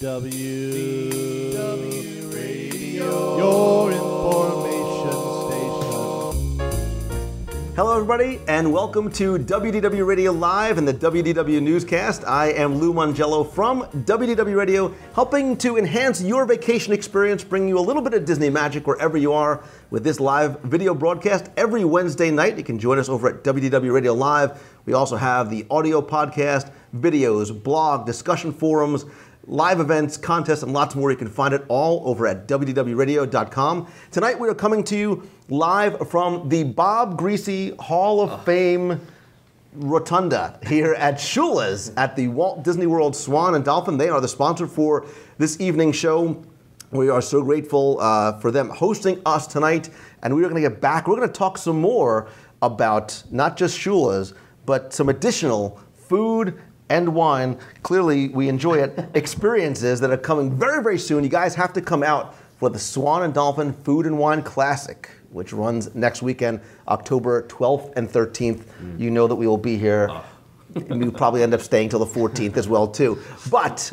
WDW Radio, your information station. Hello everybody, and welcome to WDW Radio Live and the WDW Newscast. I am Lou Mongello from WDW Radio, helping to enhance your vacation experience, bring you a little bit of Disney magic wherever you are with this live video broadcast every Wednesday night. You can join us over at WDW Radio Live. We also have the audio podcast, videos, blog, discussion forums, live events, contests, and lots more. You can find it all over at WDWRadio.com. Tonight we are coming to you live from the Bob Greasy Hall of Fame Rotunda here at Shula's at the Walt Disney World Swan and Dolphin. They are the sponsor for this evening's show. We are so grateful for them hosting us tonight, and we are going to get back. We're going to talk some more about not just Shula's, but some additional food and wine. Clearly, we enjoy it. Experiences that are coming very, very soon. You guys have to come out for the Swan and Dolphin Food and Wine Classic, which runs next weekend, October 12th and 13th. You know that we will be here. We'll probably end up staying till the 14th as well, too. But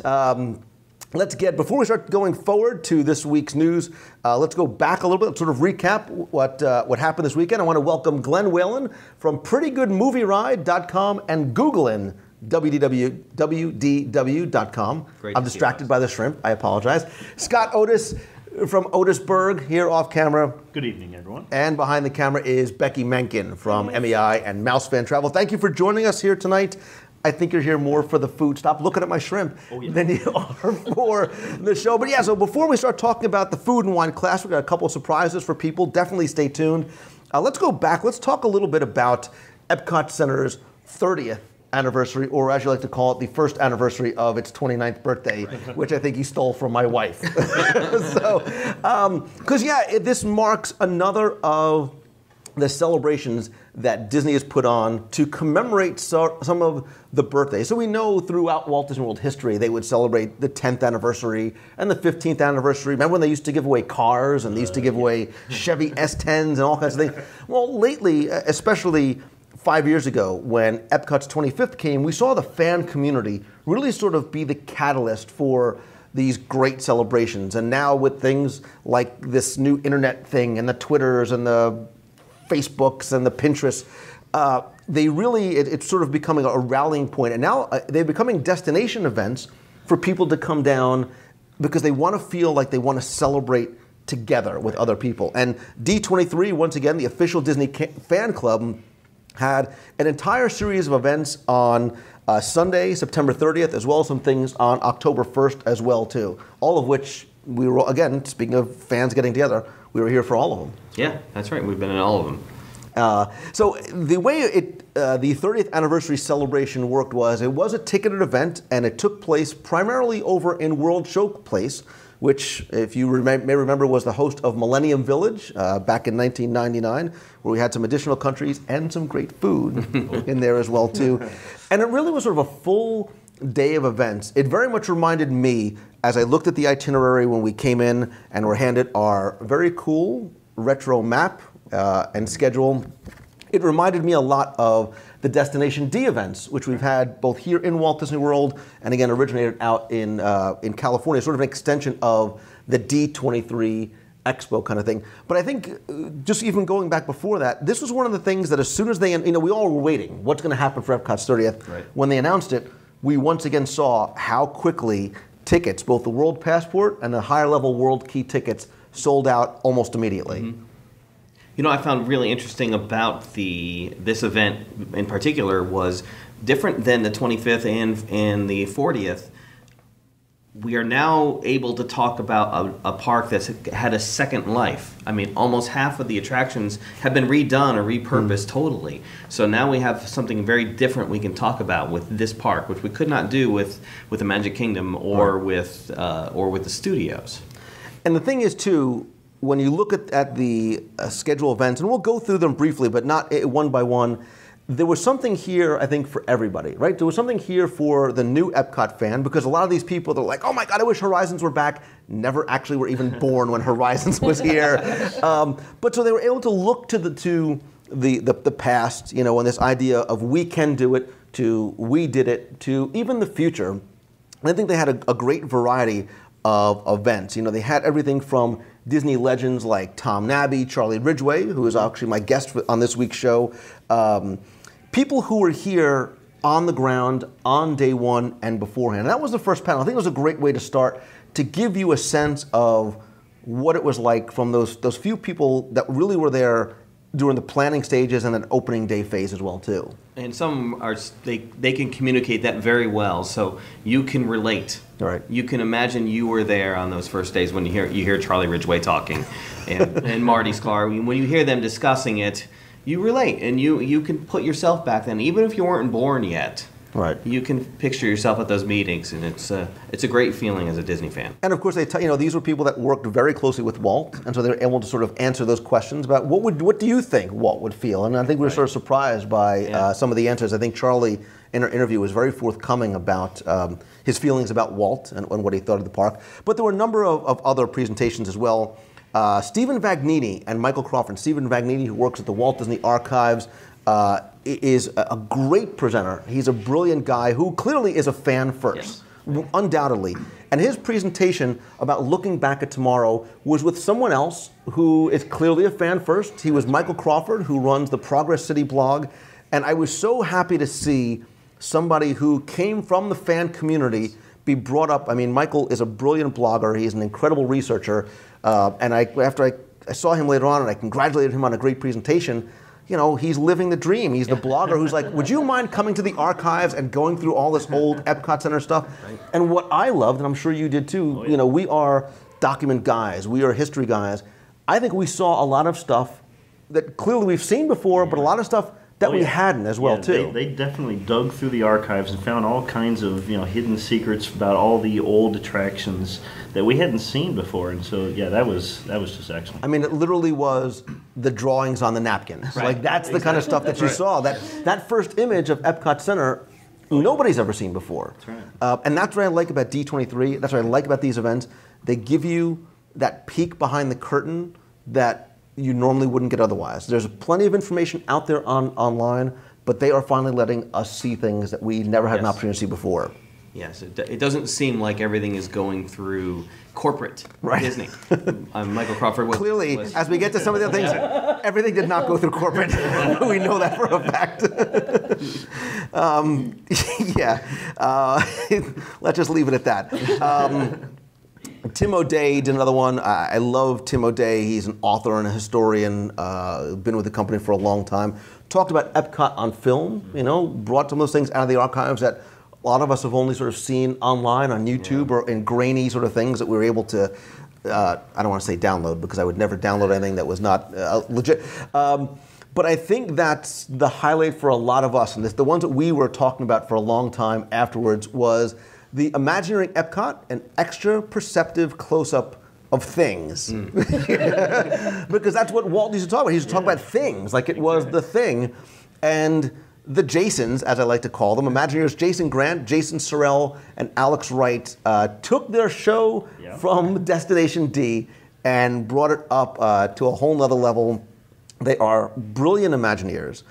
before we start going forward to this week's news, let's go back a little bit, sort of recap what happened this weekend. I want to welcome Glenn Whalen from PrettyGoodMovieRide.com and Googling WDW.com. I'm distracted by the shrimp. I apologize. Scott Otis from Otisburg here off camera. Good evening, everyone. And behind the camera is Becky Menken from MEI and Mouse Fan Travel. Thank you for joining us here tonight. I think you're here more for the food. Stop looking at my shrimp than you are for the show. But yeah, so before we start talking about the food and wine class, we've got a couple of surprises for people. Definitely stay tuned. Let's go back. Let's talk a little bit about Epcot Center's 30th anniversary, or as you like to call it, the first anniversary of its 29th birthday, which I think you stole from my wife. This marks another of the celebrations that Disney has put on to commemorate some of the birthdays. So we know throughout Walt Disney World history, they would celebrate the 10th anniversary and the 15th anniversary. Remember when they used to give away cars and they used to give away Chevy S10s and all kinds of things? Well, lately, especially 5 years ago, when Epcot's 25th came, we saw the fan community really sort of be the catalyst for these great celebrations. And now with things like this new internet thing and the Twitters and the Facebooks and the Pinterests, it's sort of becoming a rallying point. And now they're becoming destination events for people to come down because they want to feel like they want to celebrate together with other people. And D23, once again, the official Disney fan club, had an entire series of events on Sunday, September 30th, as well as some things on October 1st as well, too. All of which we were, again, speaking of fans getting together, we were here for all of them. Yeah, that's right. We've been in all of them. So the way the 30th anniversary celebration worked was, it was a ticketed event, and it took place primarily over in World Showplace, which, if you may remember, was the host of Millennium Village back in 1999, where we had some additional countries and some great food in there as well, too. And it really was sort of a full day of events. It very much reminded me, as I looked at the itinerary when we came in and were handed our very cool retro map and schedule, it reminded me a lot of the Destination D events, which we've had both here in Walt Disney World and again originated out in California, sort of an extension of the D23 Expo kind of thing. But I think just even going back before that, this was one of the things that as soon as they, we all were waiting, what's going to happen for Epcot's 30th? Right. When they announced it, we once again saw how quickly tickets, both the World Passport and the higher level World Key tickets, sold out almost immediately. Mm-hmm. You know, I found really interesting about this event in particular was different than the 25th and the 40th. We are now able to talk about a park that's had a second life. I mean, almost half of the attractions have been redone or repurposed totally. So now we have something very different we can talk about with this park, which we could not do with the Magic Kingdom or with the studios. And the thing is, too, when you look at the schedule events, and we'll go through them briefly, but not one by one, there was something here, I think, for everybody, right? There was something here for the new Epcot fan, because a lot of these people, they're like, oh my God, I wish Horizons were back. Never actually were even born when Horizons was here. But so they were able to look to the past, and this idea of we can do it, to we did it, to even the future. And I think they had a great variety of events. You know, they had everything from Disney legends like Tom Nabby, Charlie Ridgway, who is actually my guest on this week's show. People who were here on the ground on day one and beforehand. And that was the first panel. I think it was a great way to start to give you a sense of what it was like from those few people that really were there during the planning stages and an opening day phase as well too. And some are they can communicate that very well, so you can relate. Right. You can imagine you were there on those first days when you hear Charlie Ridgway talking, and Marty Sklar. When you hear them discussing it, you relate, and you can put yourself back then, even if you weren't born yet. Right. You can picture yourself at those meetings, and it's a great feeling as a Disney fan. And of course, these were people that worked very closely with Walt, and so they were able to sort of answer those questions about what do you think Walt would feel? And I think we were sort of surprised by some of the answers. I think Charlie, in her interview, was very forthcoming about his feelings about Walt and what he thought of the park. But there were a number of other presentations as well. Stephen Vagnini and Michael Crawford. Stephen Vagnini, who works at the Walt Disney Archives, is a great presenter. He's a brilliant guy who clearly is a fan first, undoubtedly. And his presentation about looking back at tomorrow was with someone else who is clearly a fan first. He was Michael Crawford, who runs the Progress City blog. And I was so happy to see somebody who came from the fan community be brought up. I mean, Michael is a brilliant blogger. He's an incredible researcher. And after I saw him later on and I congratulated him on a great presentation, you know, he's living the dream. He's the blogger who's like, would you mind coming to the archives and going through all this old Epcot Center stuff? Right. And what I loved, and I'm sure you did too, you know, we are document guys. We are history guys. I think we saw a lot of stuff that clearly we've seen before, but a lot of stuff that we hadn't as well too. They definitely dug through the archives and found all kinds of hidden secrets about all the old attractions that we hadn't seen before, and so that was just excellent. I mean, it literally was the drawings on the napkins. Right. Like that's the kind of stuff that you saw. That first image of Epcot Center, nobody's ever seen before. That's right. And that's what I like about D23. That's what I like about these events. They give you that peek behind the curtain that you normally wouldn't get otherwise. There's plenty of information out there online, but they are finally letting us see things that we never had an opportunity to see before. Yes, it doesn't seem like everything is going through corporate Disney. Michael Crawford was... Clearly, as we get to some of the other things, everything did not go through corporate. We know that for a fact. Let's just leave it at that. Tim O'Day did another one. I love Tim O'Day. He's an author and a historian, been with the company for a long time. Talked about Epcot on film, brought some of those things out of the archives that a lot of us have only sort of seen online on YouTube or in grainy sort of things that we were able to, I don't want to say download because I would never download anything that was not legit. But I think that's the highlight for a lot of us, and the ones that we were talking about for a long time afterwards was the Imagineering Epcot, an extra perceptive close-up of things. Because that's what Walt used to talk about. He used to talk about things, like it was the thing. And the Jasons, as I like to call them, Imagineers Jason Grant, Jason Sorrell, and Alex Wright took their show from Destination D and brought it up to a whole nother level. They are brilliant Imagineers,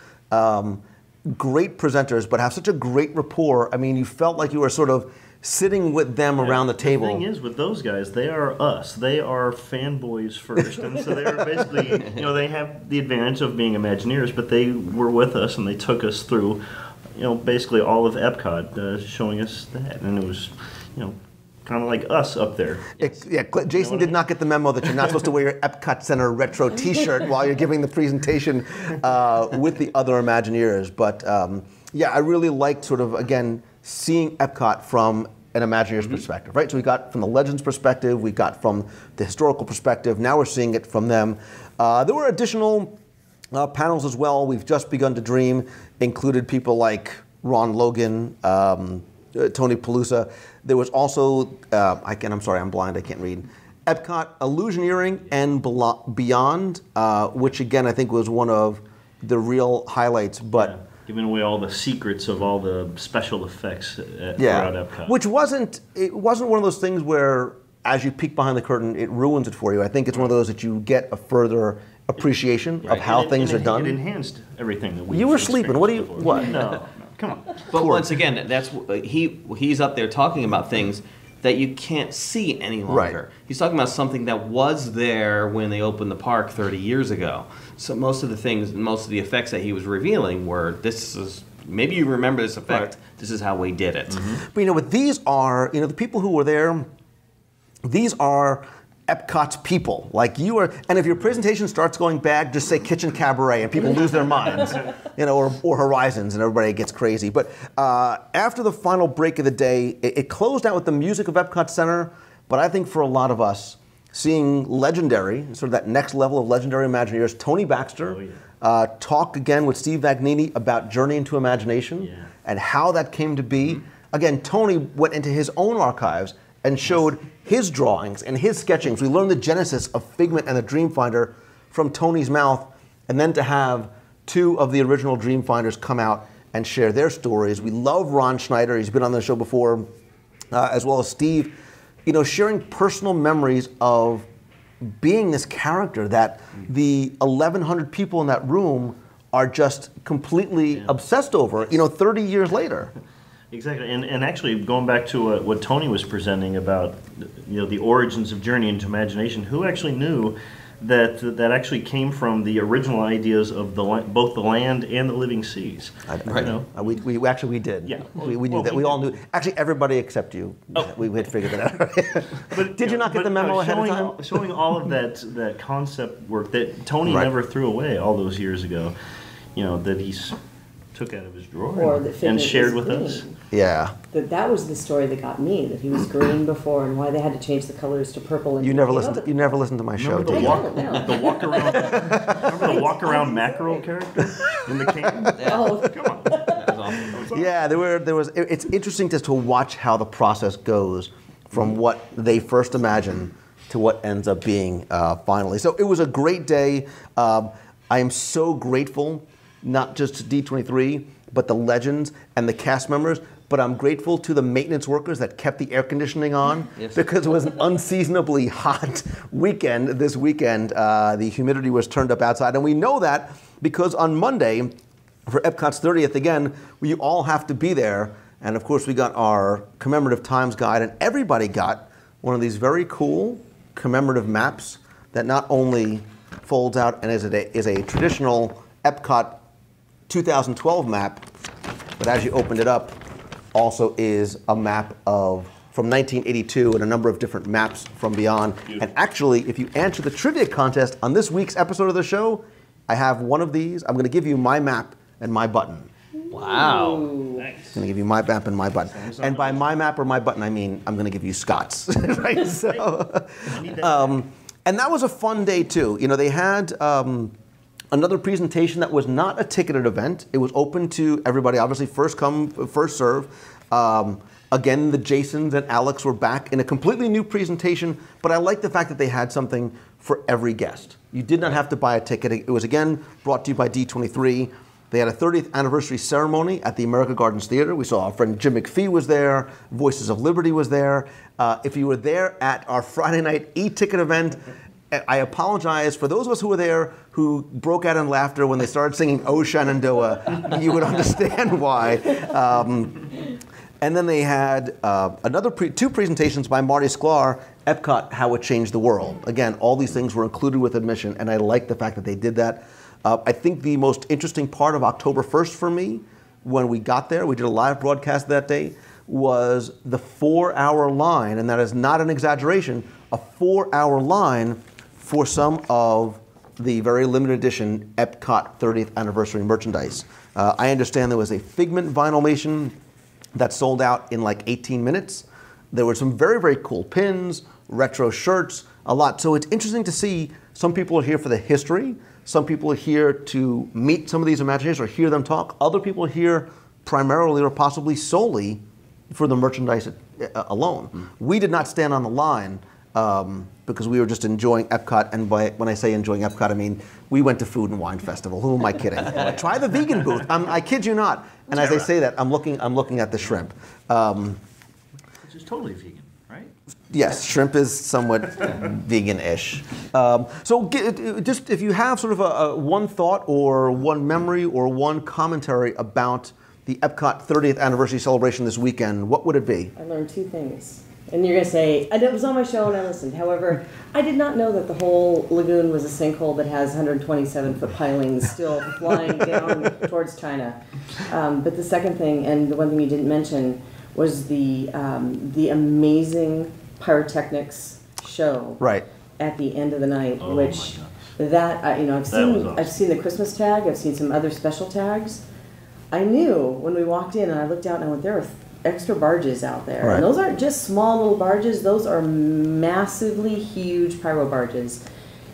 great presenters, but have such a great rapport. I mean, you felt like you were sort of sitting with them around the table. The thing is, with those guys, they are us. They are fanboys first, and so they are basically, they have the advantage of being Imagineers, but they were with us and they took us through, basically all of Epcot, showing us that, and it was, kind of like us up there. Jason did not get the memo that you're not supposed to wear your Epcot Center retro T-shirt while you're giving the presentation with the other Imagineers. But I really liked sort of, again, seeing Epcot from an Imagineer's perspective, right? So we got from the Legends perspective, we got from the historical perspective, now we're seeing it from them. There were additional panels as well. We've just begun to dream, included people like Ron Logan, Tony Pelusa. There was also, I'm sorry, I'm blind, I can't read. Epcot Illusioneering and Beyond, which again I think was one of the real highlights, but giving away all the secrets of all the special effects throughout Epcot. Which wasn't one of those things where as you peek behind the curtain, it ruins it for you. I think it's one of those that you get a further appreciation of how things are done. It enhanced everything that we. You were sleeping. What? No. Come on. But once again, he's up there talking about things that you can't see any longer. Right. He's talking about something that was there when they opened the park 30 years ago. So most of the things, most of the effects that he was revealing were, this is, maybe you remember this effect, this is how we did it. But you know what, these are, you know, the people who were there, these are Epcot's people. Like you are, and if your presentation starts going bad, just say Kitchen Cabaret and people lose their minds, you know, or Horizons and everybody gets crazy. But after the final break of the day, it closed out with the music of Epcot Center, but I think for a lot of us, seeing legendary, sort of that next level of legendary Imagineers, Tony Baxter, talk again with Steve Vagnini about Journey into Imagination and how that came to be. Again, Tony went into his own archives and showed his drawings and his sketchings. We learned the genesis of Figment and the Dreamfinder from Tony's mouth, and then to have two of the original Dreamfinders come out and share their stories. We love Ron Schneider. He's been on the show before, as well as Steve, you know, sharing personal memories of being this character that the 1,100 people in that room are just completely obsessed over, you know, 30 years later. Exactly, and actually going back to what Tony was presenting about, you know, the origins of Journey into Imagination, who actually knew that actually came from the original ideas of both the land and the living seas. Right. You know? We actually did. Yeah. We knew that. We all knew. Actually, everybody except you. Oh. We had figured that out. But did you not get the memo ahead of time? Showing all of that concept work that Tony never threw away all those years ago, you know, that he's took out of his drawer and shared with us. Yeah. That was the story that got me, that he was green before and why they had to change the colors to purple. And you never listened to my show, remember did you? The walk around. Remember the walk around mackerel character in the can? Oh, come on. That was awesome. Yeah, there was. It's interesting just to watch how the process goes from what they first imagined to what ends up being finally. So it was a great day. I am so grateful, not just to D23, but the legends and the cast members. But I'm grateful to the maintenance workers that kept the air conditioning on because it was an unseasonably hot weekend. This weekend, the humidity was turned up outside. And we know that because on Monday, for Epcot's 30th, again, we all have to be there. And of course, we got our commemorative times guide, and everybody got one of these very cool commemorative maps that not only folds out and is a traditional Epcot 2012 map, but as you opened it up, also is a map from 1982 and a number of different maps from beyond. Beautiful. And actually, if you answer the trivia contest on this week's episode of the show, I have one of these. I'm going to give you my map and my button. Wow. Nice. I'm going to give you my map and my button. And by my map or my button, I mean I'm going to give you Scott's. Right? So, and that was a fun day, too. You know, they had another presentation that was not a ticketed event. It was open to everybody, obviously first come, first serve. Again, the Jasons and Alex were back in a completely new presentation, but I like the fact that they had something for every guest. You did not have to buy a ticket. It was, again, brought to you by D23. They had a 30th anniversary ceremony at the America Gardens Theater. We saw our friend Jim McPhee was there. Voices of Liberty was there. If you were there at our Friday night e-ticket event, I apologize for those of us who were there who broke out in laughter when they started singing "Oh Shenandoah." You would understand why. And then they had two presentations by Marty Sklar, Epcot, How It Changed the World. Again, all these things were included with admission, and I like the fact that they did that. I think the most interesting part of October 1st for me, when we got there, we did a live broadcast that day, was the 4-hour line, and that is not an exaggeration, a 4-hour line for some of the very limited edition Epcot 30th anniversary merchandise. I understand there was a Figment vinylmation that sold out in like 18 minutes. There were some very, very cool pins, retro shirts, a lot. So it's interesting to see some people are here for the history. Some people are here to meet some of these Imagineers or hear them talk. Other people are here primarily or possibly solely for the merchandise alone. We did not stand on the line because we were just enjoying Epcot, and when I say enjoying Epcot, I mean we went to Food and Wine Festival. Who am I kidding? Try the vegan booth. I kid you not. And as I say that, I'm looking at the shrimp. Which is totally vegan, right? Yes, shrimp is somewhat vegan-ish. So just if you have sort of one thought or one memory or one commentary about the Epcot 30th anniversary celebration this weekend, what would it be? I learned two things. And you're going to say, and it was on my show and I listened. However, I did not know that the whole lagoon was a sinkhole that has 127-foot pilings still flying down towards China. But the second thing, and the one thing you didn't mention, was the amazing pyrotechnics show Right. at the end of the night, Oh which my that you know was awesome. I've seen the Christmas tag, I've seen some other special tags. I knew when we walked in and I looked out and I went, there are extra barges out there. Right. And those aren't just small little barges, those are massively huge pyro barges.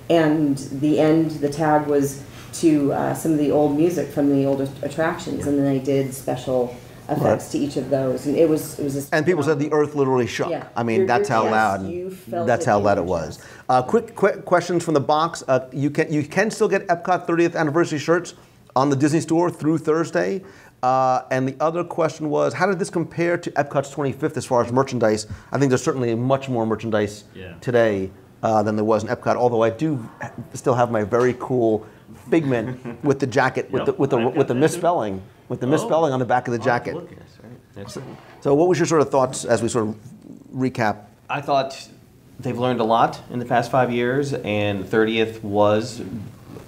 And the tag was to some of the old music from the older attractions, and then they did special effects to each of those. And it was just And people said the earth literally shook. Yeah. I mean, that's how Yes, loud. you felt That's it how in loud your it was. chest. Quick questions from the box. You can still get Epcot 30th anniversary shirts on the Disney Store through Thursday. And the other question was, how did this compare to Epcot's 25th as far as merchandise? I think there's certainly much more merchandise today than there was in Epcot. Although I do still have my very cool Figment with the jacket with the misspelling on the back of the jacket. So what was your sort of thoughts as we sort of recap? I thought they've learned a lot in the past 5 years, and 30th was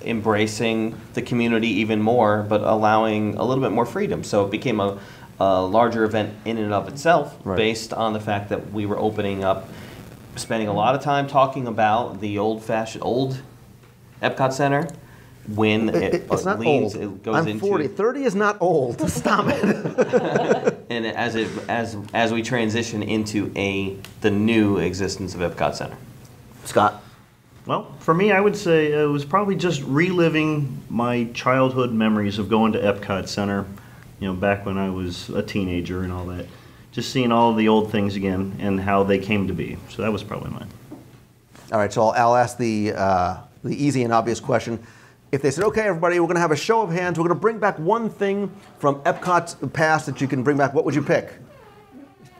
embracing the community even more, but allowing a little bit more freedom. So it became a larger event in and of itself, based on the fact that we were opening up, spending a lot of time talking about the old Epcot Center. When it's not leans, old. it goes I'm into 40. 30 is not old. Stop it. and as we transition into the new existence of Epcot Center. Scott. Well, for me, I would say it was probably just reliving my childhood memories of going to Epcot Center, back when I was a teenager and all that. Just seeing all of the old things again and how they came to be. So that was probably mine. All right, so I'll ask the easy and obvious question. If they said, okay, everybody, we're going to have a show of hands, we're going to bring back one thing from Epcot's past that you can bring back, what would you pick?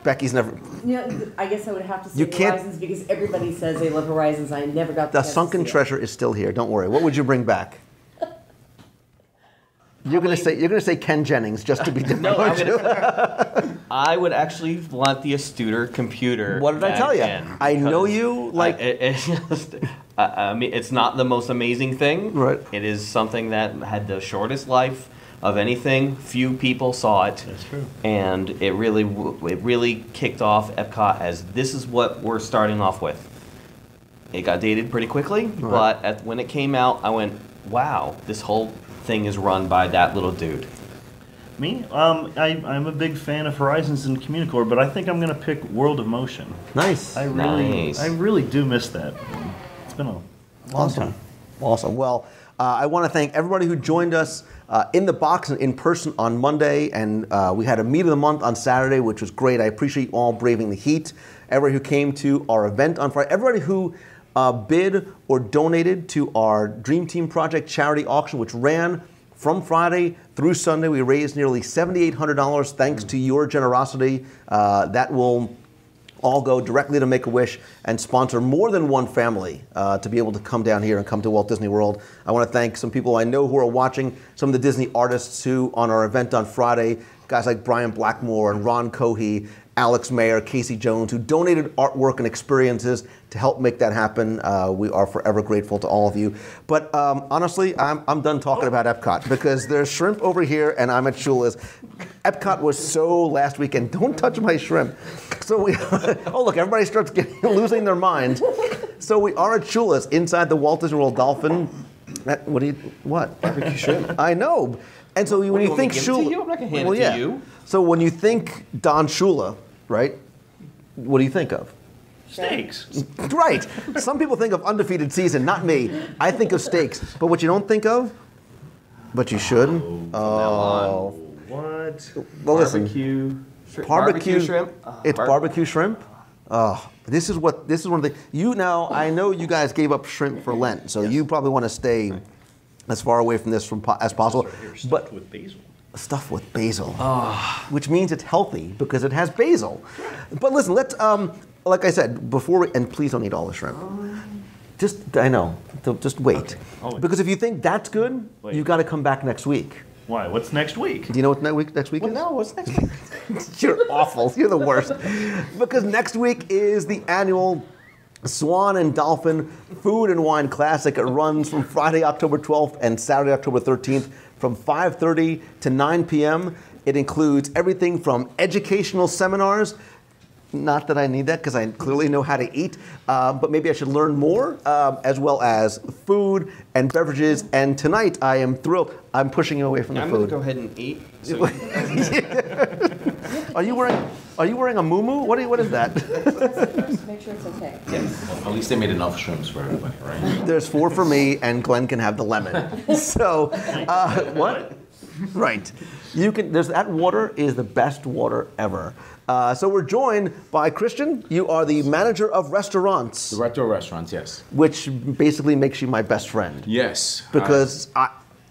Becky's never... I guess I would have to say You can't- Horizons, because everybody says they love Horizons. I never got The chance to sunken see it. treasure is still here. Don't worry. What would you bring back? You're going to say Ken Jennings just to be different. No, I would actually want the Astuter computer. What did I tell you? again, I know because you like. I mean, it's not the most amazing thing. Right. It is something that had the shortest life of anything. Few people saw it. That's true. And it really kicked off Epcot as this is what we're starting off with. It got dated pretty quickly, but when it came out, I went, wow, this whole thing is run by that little dude. Me? I'm a big fan of Horizons and Communicore, but I think I'm going to pick World of Motion. Nice. I really do miss that. It's been a long time. Awesome. Well, I want to thank everybody who joined us in the box and in person on Monday, and we had a meet of the month on Saturday, which was great. I appreciate you all braving the heat. Everybody who came to our event on Friday, everybody who bid or donated to our Dream Team Project charity auction, which ran from Friday through Sunday. We raised nearly $7,800 thanks to your generosity. That will all go directly to Make-A-Wish and sponsor more than one family to be able to come down here and come to Walt Disney World. I want to thank some people I know who are watching, some of the Disney artists who on our event on Friday, guys like Brian Blackmore and Ron Cohey, Alex Mayer, Casey Jones, who donated artwork and experiences to help make that happen. We are forever grateful to all of you. But honestly, I'm done talking about Epcot because there's shrimp over here and I'm at Shula's. Epcot was so last weekend. Don't touch my shrimp. So we, oh look, everybody starts losing their minds. So we are at Shula's inside the Walt Disney World Dolphin. What? Barbecue shrimp. I know. And so when you think Shula, I'm not going to hand it to you. So when you think Don Shula, right? What do you think of? Steaks. Right. Some people think of undefeated season, not me. I think of steaks. But what you don't think of, but you should. Oh. What? Well, listen. Barbecue shrimp. It's barbecue shrimp. Oh, this is one of the. I know you guys gave up shrimp for Lent, so you probably want to stay as far away from this as possible. But with basil. Stuff with basil, which means it's healthy because it has basil. But listen, let's, like I said before, and please don't eat all the shrimp. Just wait. Because if you think that's good, you've got to come back next week. Why? What's next week? Do you know what next week Well, is? no, what's next week? You're awful. You're the worst. Because next week is the annual Swan and Dolphin Food and Wine Classic. It runs from Friday, October 12th and Saturday, October 13th from 5:30 to 9 p.m. It includes everything from educational seminars. Not that I need that because I clearly know how to eat, but maybe I should learn more, as well as food and beverages. And tonight I am thrilled. I'm pushing you away from the I'm going food. to go ahead and eat. So Are you wearing a muumuu? What is that? First, make sure it's okay. Well, at least they made enough shrimps for everybody, right? There's 4 for me, and Glenn can have the lemon. So, what? Right. You can. There's that water is the best water ever. So we're joined by Christian. You are the manager of restaurants, Director of restaurants, yes. which basically makes you my best friend. Yes. Because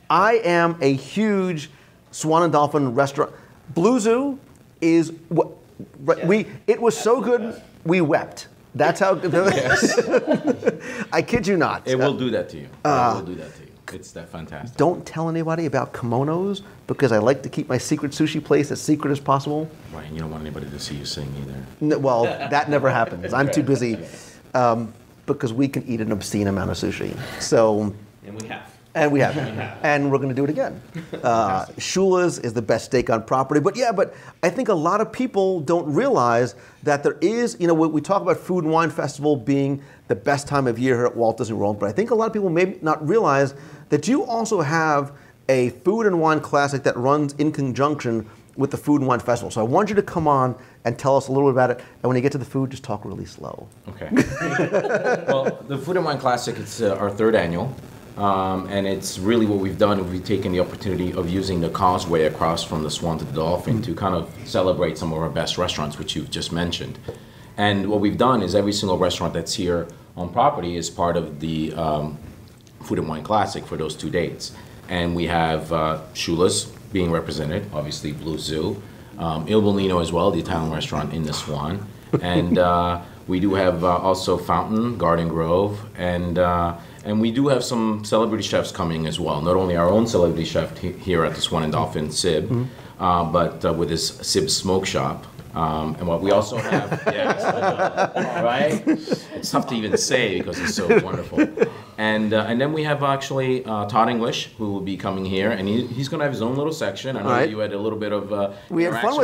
I am a huge Swan and Dolphin restaurant. Blue Zoo is what it was so good we wept. That's how. I kid you not. It will do that to you. It will do that to you. It's that fantastic. Don't tell anybody about kimonos because I like to keep my secret sushi place as secret as possible. Right, and you don't want anybody to see you sing either. Well, that never happens. I'm too busy because we can eat an obscene amount of sushi. So, and we have. and we have, and we're going to do it again. Shula's is the best steak on property, but I think a lot of people don't realize that there is. We talk about Food and Wine Festival being the best time of year here at Walt Disney World, but I think a lot of people may not realize that you also have a Food and Wine Classic that runs in conjunction with the Food and Wine Festival. So I want you to come on and tell us a little bit about it. And when you get to the food, just talk really slow. Okay. Well, the Food and Wine Classic, it's our 3rd annual. And it's really what we've done. We've taken the opportunity of using the causeway across from the Swan to the Dolphin to kind of celebrate some of our best restaurants, which you've just mentioned. And what we've done is every single restaurant that's here on property is part of the Food and Wine Classic for those 2 dates. And we have Shula's being represented, obviously Blue Zoo, Il Bolino as well, the Italian restaurant in the Swan. And we do have also Fountain, Garden Grove, and we do have some celebrity chefs coming as well. Not only our own celebrity chef here at the Swan and Dolphin, Sib, but with his Sib Smoke Shop. And what we also have, yes, right? It's tough to even say because it's so wonderful. And then we have actually Todd English, who will be coming here, and he's going to have his own little section. I know that you had a little bit of we had fun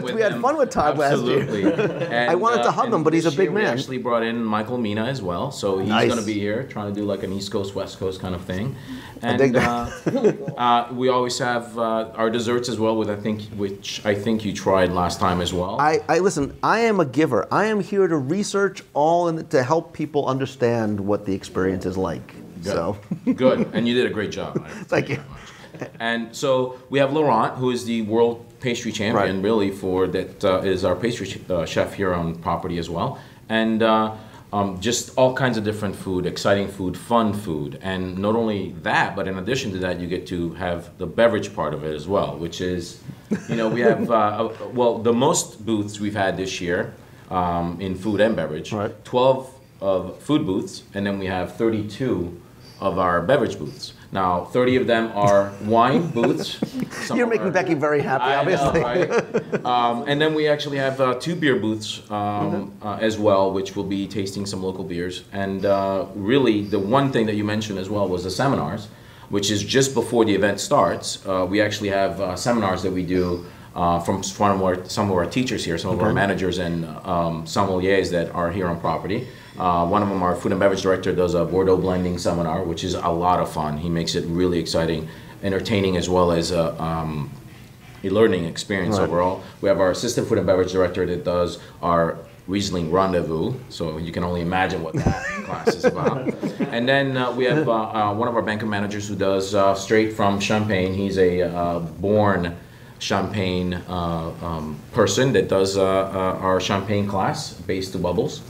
with Todd last year. Absolutely. I wanted to hug him, but he's a big man. We actually brought in Michael Mina as well, so he's Nice. going to be here trying to do like an East Coast, West Coast kind of thing. And dig that. we always have our desserts as well, which I think you tried last time as well. I listen. I am a giver. I am here to research to help people understand what the experience is like. Good. So Good, and you did a great job. Thank you. And so we have Laurent, who is the world pastry champion, really, is our pastry chef here on property as well. And just all kinds of different food, exciting food, fun food. And not only that, but in addition to that, you get to have the beverage part of it as well, which is, we have, the most booths we've had this year in food and beverage, 12 of food booths, and then we have 32 of our beverage booths. Now, 30 of them are wine booths. You're making Becky very happy, obviously. I know, right? And then we actually have 2 beer booths as well, which will be tasting some local beers. And really, the one thing that you mentioned as well was the seminars, which is just before the event starts. We actually have seminars that we do from some of our teachers here, some of our managers and sommeliers that are here on property. One of them, our food and beverage director, does a Bordeaux blending seminar, which is a lot of fun. He makes it really exciting, entertaining, as well as a learning experience overall. We have our assistant food and beverage director that does our Riesling Rendezvous, so you can only imagine what that class is about. And then we have one of our banquet managers who does straight from Champagne. He's a born Champagne person that does our Champagne class, Base to Bubbles.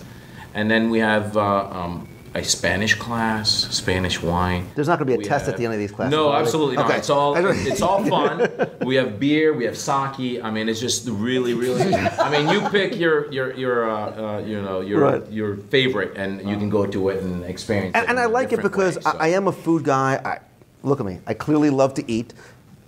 And then we have a Spanish class, Spanish wine. There's not going to be a test at the end of these classes. No, absolutely not. Okay. It's all fun. We have beer, we have sake. I mean, it's just really. I mean, you pick your favorite, and you can go to it and experience it. And I like it because I am a food guy. Look at me. I clearly love to eat.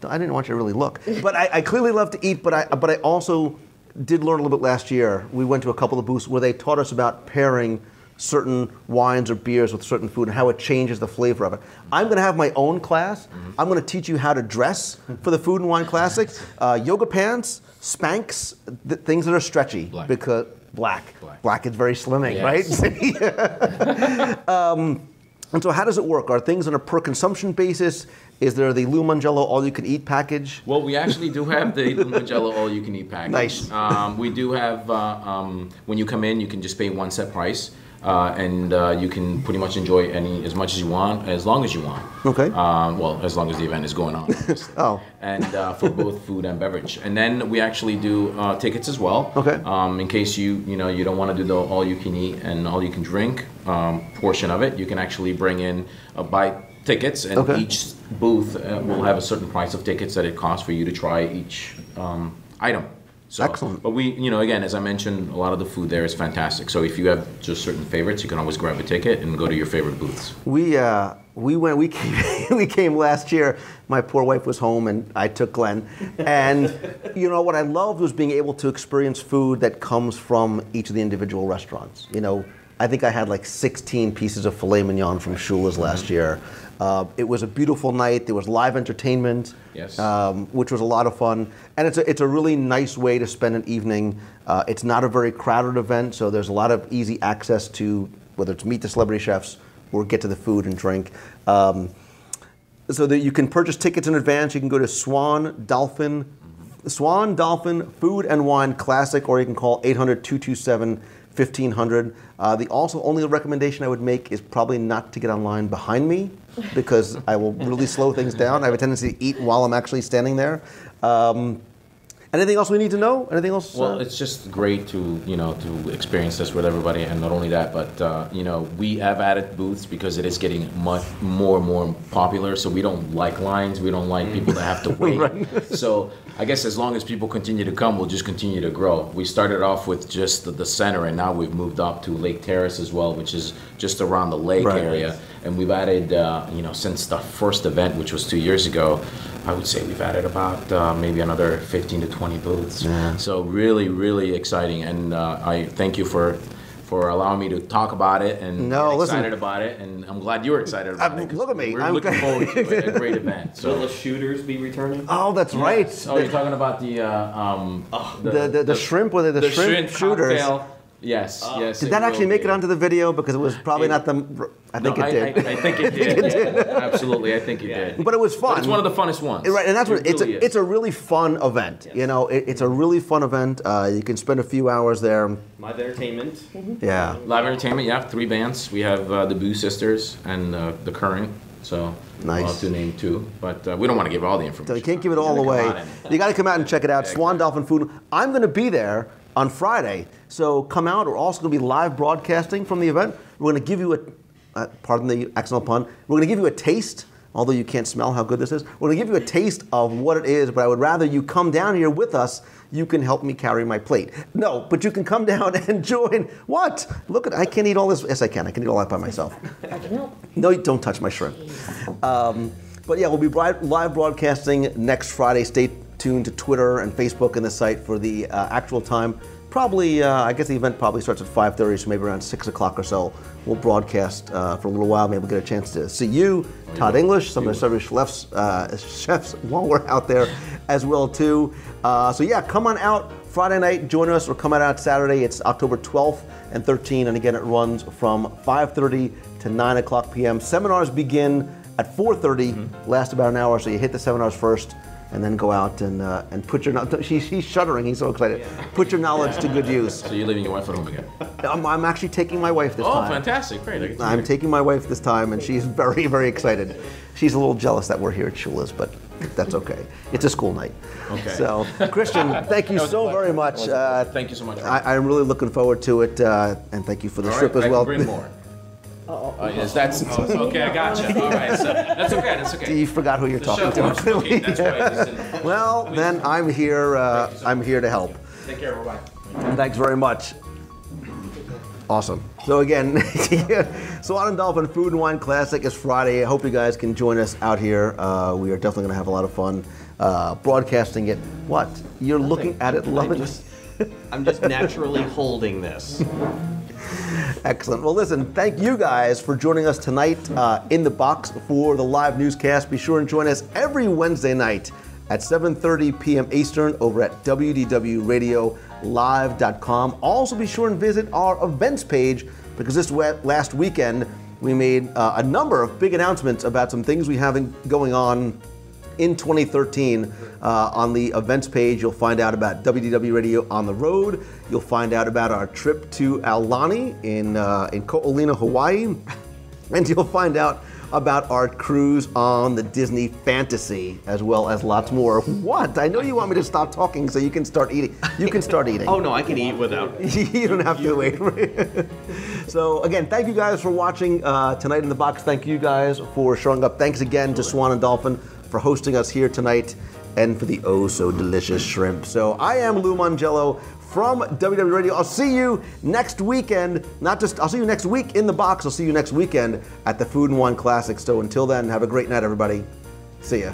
I didn't want you to really look. But I clearly love to eat, but I also did learn a little bit last year. We went to a couple of booths where they taught us about pairing certain wines or beers with certain food and how it changes the flavor of it. I'm going to have my own class. I'm going to teach you how to dress for the Food and Wine Classic. Yoga pants, Spanx, things that are stretchy. Because black is very slimming, right? And so how does it work? Are things on a per consumption basis? Is there the Lou Mangello all-you-can-eat package? Well, we actually do have the Lou Mangello all-you-can-eat package. Nice. We do have, when you come in, you can just pay one set price. And you can pretty much enjoy as much as you want, as long as you want. Okay. Well, as long as the event is going on. Oh. And for both food and beverage. And then we actually do tickets as well. Okay. In case you don't want to do the all you can eat and all you can drink portion of it, you can actually bring in buy tickets, and each booth will have a certain price of tickets that it costs for you to try each item. So, excellent. But we, again, as I mentioned, a lot of the food there is fantastic. So if you have just certain favorites, you can always grab a ticket and go to your favorite booths. We came last year. My poor wife was home, and I took Glenn. And what I loved was being able to experience food that comes from each of the individual restaurants. I think I had like 16 pieces of filet mignon from Shula's last year. It was a beautiful night. There was live entertainment, yes, which was a lot of fun. And it's a really nice way to spend an evening. It's not a very crowded event, so there's a lot of easy access to whether it's meet the celebrity chefs or get to the food and drink. So that you can purchase tickets in advance. You can go to Swan Dolphin Food and Wine Classic, or you can call 800-227-1500. The only recommendation I would make is probably not to get online behind me, because I will really slow things down. I have a tendency to eat while I'm actually standing there. Anything else we need to know? Anything else? Well, it's just great to to experience this with everybody, and not only that, but we have added booths because it is getting much more popular. So we don't like lines. We don't like people that have to wait. Right. So I guess as long as people continue to come, we'll just continue to grow. We started off with just the center, and now we've moved up to Lake Terrace as well, which is just around the lake area. And we've added, since the first event, which was 2 years ago, I would say we've added about maybe another 15 to 20 booths. Yeah. So really, really exciting. And I thank you for allowing me to talk about it and excited about it. And I'm glad you were excited about it. Look at me. We're looking forward to a great event. So will the shooters be returning? Oh, that's right. Oh, you're talking about the shrimp, whether the shrimp shooters. Cocktail. Yes, yes. Did that actually make it onto the video? Because it was probably not the. I think it did. I think it did. Absolutely, I think it did. But it was fun. But it's one of the funnest ones. Right, and that's what it's a really fun event. Yes. It's a really fun event. You can spend a few hours there. Live entertainment. Mm-hmm. Yeah. Live entertainment. Yeah, 3 bands. We have the Boo Sisters and the Current. So nice. I'll have to name 2, but we don't want to give all the information. So you can't give it all away. You got to come out and check it out. Yeah, Swan Dolphin Food. I'm going to be there on Friday, so come out. We're also going to be live broadcasting from the event. We're going to give you pardon the accidental pun, we're going to give you a taste, although you can't smell how good this is. We're going to give you a taste of what it is, but I would rather you come down here with us. You can help me carry my plate. No, but you can come down and join. What? Look, I can't eat all this. Yes, I can. I can eat all that by myself. I can help. No, don't touch my shrimp. But yeah, we'll be live broadcasting next Friday. Stay tuned to Twitter and Facebook and the site for the actual time. Probably, I guess the event probably starts at 5:30, so maybe around 6 o'clock or so. We'll broadcast for a little while. Maybe we'll get a chance to see you, Todd English, some of the service chefs while we're out there as well too. So yeah, come on out Friday night, join us, or come out Saturday. It's October 12th and 13th, and again it runs from 5:30 to 9 o'clock p.m. Seminars begin at 4:30, last about an hour, so you hit the seminars first. And then go out and put your he's shuddering. He's so excited. Put your knowledge to good use. So you're leaving your wife at home again? I'm actually taking my wife this time. Oh, fantastic! Great. I'm taking my wife this time, and she's very, very excited. She's a little jealous that we're here at Shula's, but that's okay. It's a school night. Okay. So, Christian, thank you so very much. Thank you so much. I'm really looking forward to it, and thank you for the trip as well. Bring more. Yes, that's okay. I got you. All right, so that's okay. That's okay. You forgot who you're talking to. Okay, that's right. Well, then I'm here. I'm here to help. Take care. Bye. Thanks very much. Awesome. So again, Swan and Dolphin Food and Wine Classic is Friday. I hope you guys can join us out here. We are definitely going to have a lot of fun. broadcasting it. What? You're looking at it, loving it. I'm just naturally holding this. Excellent. Well, listen, thank you guys for joining us tonight in the box for the live newscast. Be sure and join us every Wednesday night at 7:30 p.m. Eastern over at WDWRadioLive.com. Also, be sure and visit our events page because this last weekend we made a number of big announcements about some things we have going on in 2013. On the events page, you'll find out about WDW Radio on the road. You'll find out about our trip to Aulani in Ko'olina, Hawaii. And you'll find out about our cruise on the Disney Fantasy, as well as lots more. What? I know you want me to stop talking so you can start eating. You can start eating. Oh, no, I can eat without. You don't have to wait. So, again, thank you guys for watching Tonight in the Box. Thank you guys for showing up. Thanks again to Swan and Dolphin for hosting us here tonight and for the oh-so-delicious shrimp. So, I am Lou Mongello from WDW Radio. I'll see you next weekend. I'll see you next week in the box. I'll see you next weekend at the Food and Wine Classic. So until then, have a great night, everybody. See ya.